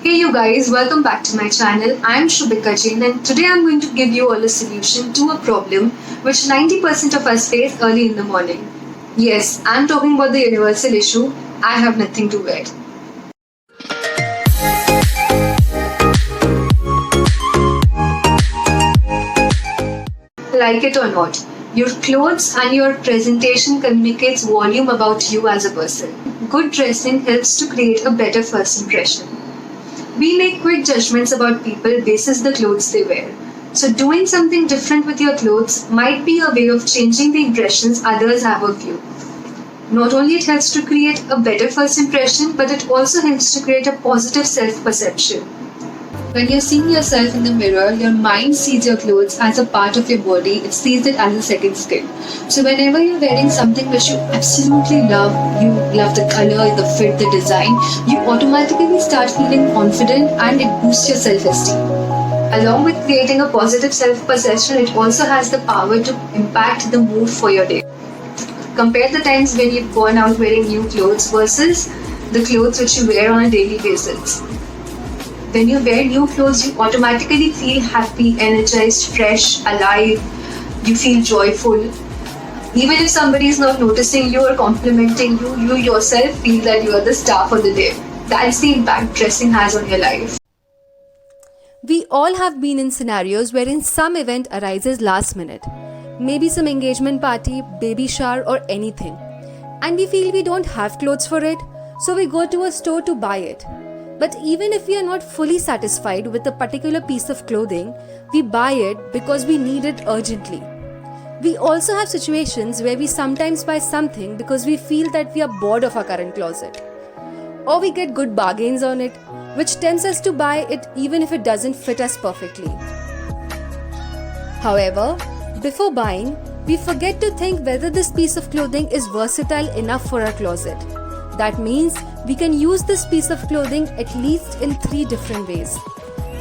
Hey you guys, welcome back to my channel. I'm Shubhika Jain and today I'm going to give you all a solution to a problem which 90% of us face early in the morning. Yes, I'm talking about the universal issue, I have nothing to wear. Like it or not, your clothes and your presentation communicates volume about you as a person. Good dressing helps to create a better first impression. We make quick judgments about people basis the clothes they wear. So doing something different with your clothes might be a way of changing the impressions others have of you. Not only it helps to create a better first impression, but it also helps to create a positive self-perception. When you're seeing yourself in the mirror, your mind sees your clothes as a part of your body, it sees it as a second skin. So whenever you're wearing something which you absolutely love, you love the color, the fit, the design, you automatically start feeling confident and it boosts your self-esteem. Along with creating a positive self-perception, it also has the power to impact the mood for your day. Compare the times when you've gone out wearing new clothes versus the clothes which you wear on a daily basis. When you wear new clothes, you automatically feel happy, energized, fresh, alive. You feel joyful. Even if somebody is not noticing you or complimenting you, you yourself feel that you are the star for the day. That's the impact dressing has on your life. We all have been in scenarios wherein some event arises last minute. Maybe some engagement party, baby shower or anything. And we feel we don't have clothes for it, so we go to a store to buy it. But even if we are not fully satisfied with a particular piece of clothing, we buy it because we need it urgently. We also have situations where we sometimes buy something because we feel that we are bored of our current closet. Or we get good bargains on it, which tempts us to buy it even if it doesn't fit us perfectly. However, before buying, we forget to think whether this piece of clothing is versatile enough for our closet. That means we can use this piece of clothing at least in 3 different ways.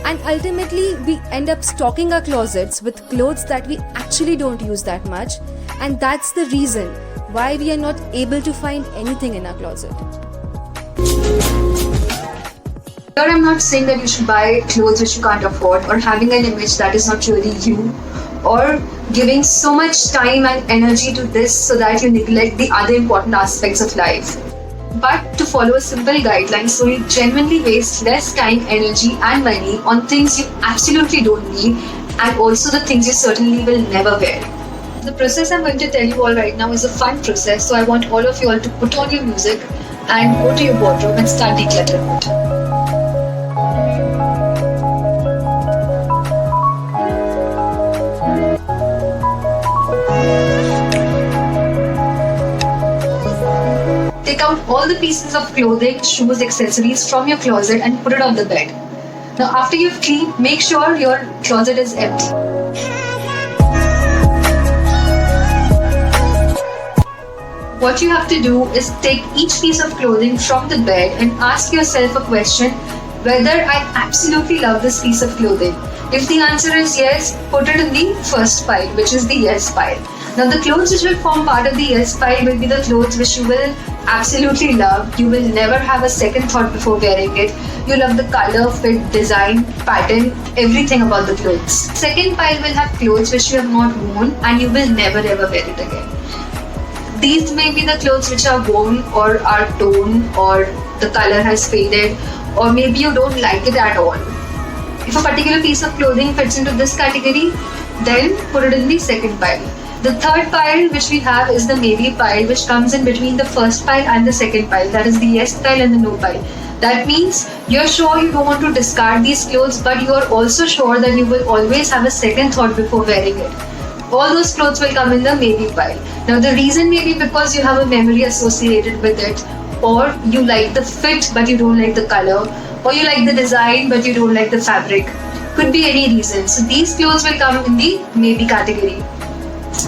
And ultimately, we end up stocking our closets with clothes that we actually don't use that much, and that's the reason why we are not able to find anything in our closet. Here I'm not saying that you should buy clothes which you can't afford or having an image that is not really you or giving so much time and energy to this so that you neglect the other important aspects of life. But to follow a simple guideline so you genuinely waste less time, energy and money on things you absolutely don't need and also the things you certainly will never wear. The process I'm going to tell you all right now is a fun process, so I want all of you all to put on your music and go to your wardrobe and start decluttering it. Take out all the pieces of clothing, shoes, accessories from your closet and put it on the bed. Now after you've cleaned, make sure your closet is empty. What you have to do is take each piece of clothing from the bed and ask yourself a question whether I absolutely love this piece of clothing. If the answer is yes, put it in the first pile, which is the yes pile. Now the clothes which will form part of the yes pile will be the clothes which you will absolutely love. You will never have a second thought before wearing it. You love the color, fit, design, pattern, everything about the clothes. Second pile will have clothes which you have not worn and you will never ever wear it again. These may be the clothes which are worn or are torn or the color has faded or maybe you don't like it at all. If a particular piece of clothing fits into this category, then put it in the second pile. The third pile which we have is the maybe pile, which comes in between the first pile and the second pile. That is the yes pile and the no pile. That means you're sure you don't want to discard these clothes, but you are also sure that you will always have a second thought before wearing it. All those clothes will come in the maybe pile. Now the reason may be because you have a memory associated with it, or you like the fit but you don't like the color, or you like the design but you don't like the fabric. Could be any reason. So these clothes will come in the maybe category.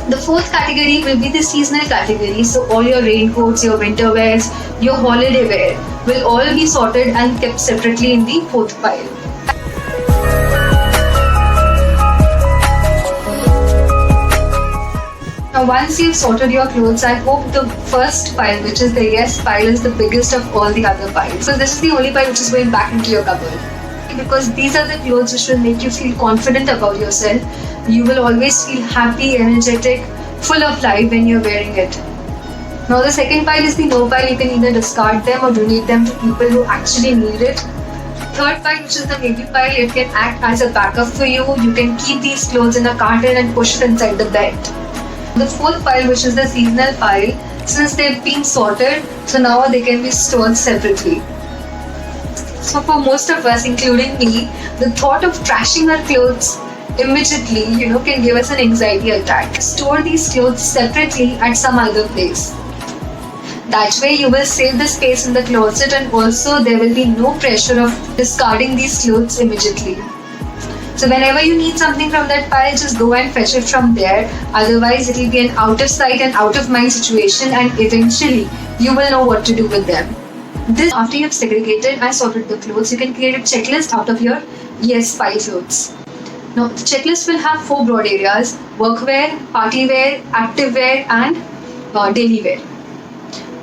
The fourth category will be the seasonal category. So all your raincoats, your winter wears, your holiday wear will all be sorted and kept separately in the fourth pile. Now, once you've sorted your clothes, I hope the first pile, which is the yes pile, is the biggest of all the other piles. So this is the only pile which is going back into your cupboard. Because these are the clothes which will make you feel confident about yourself. You will always feel happy, energetic, full of life when you're wearing it. Now the second pile is the no pile. You can either discard them or donate them to people who actually need it. Third pile, which is the maybe pile, it can act as a backup for you. You can keep these clothes in a carton and push it inside the bed. The fourth pile, which is the seasonal pile, since they've been sorted, so now they can be stored separately. So for most of us, including me, the thought of trashing our clothes immediately, can give us an anxiety attack. Store these clothes separately at some other place. That way you will save the space in the closet, and also there will be no pressure of discarding these clothes immediately. So whenever you need something from that pile, just go and fetch it from there. Otherwise it will be an out of sight and out of mind situation, and eventually you will know what to do with them. This, after you have segregated and sorted the clothes, you can create a checklist out of your yes pile clothes. Now the checklist will have 4 broad areas: workwear, party wear, active wear, and daily wear.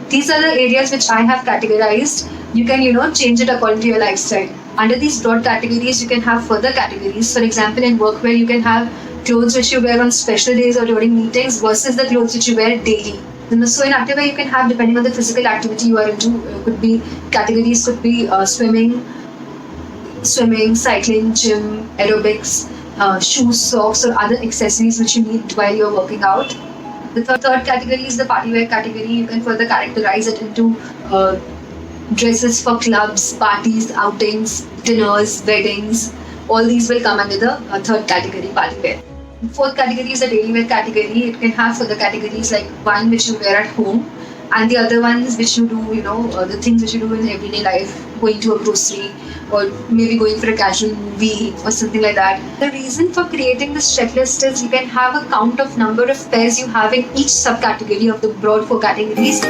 These are the areas which I have categorized. You can, change it according to your lifestyle. Under these broad categories, you can have further categories. For example, in workwear, you can have clothes which you wear on special days or during meetings versus the clothes which you wear daily. So in active wear, you can have, depending on the physical activity you are into, could be swimming, cycling, gym, aerobics, shoes, socks, or other accessories which you need while you're working out. The third category is the party wear category. You can further characterize it into dresses for clubs, parties, outings, dinners, weddings. All these will come under the third category, party wear. The fourth category is the daily wear category. It can have further categories like one which you wear at home, and the other ones which you do, the things which you do in everyday life, going to a grocery or maybe going for a casual movie or something like that. The reason for creating this checklist is you can have a count of number of pairs you have in each subcategory of the broad 4 categories.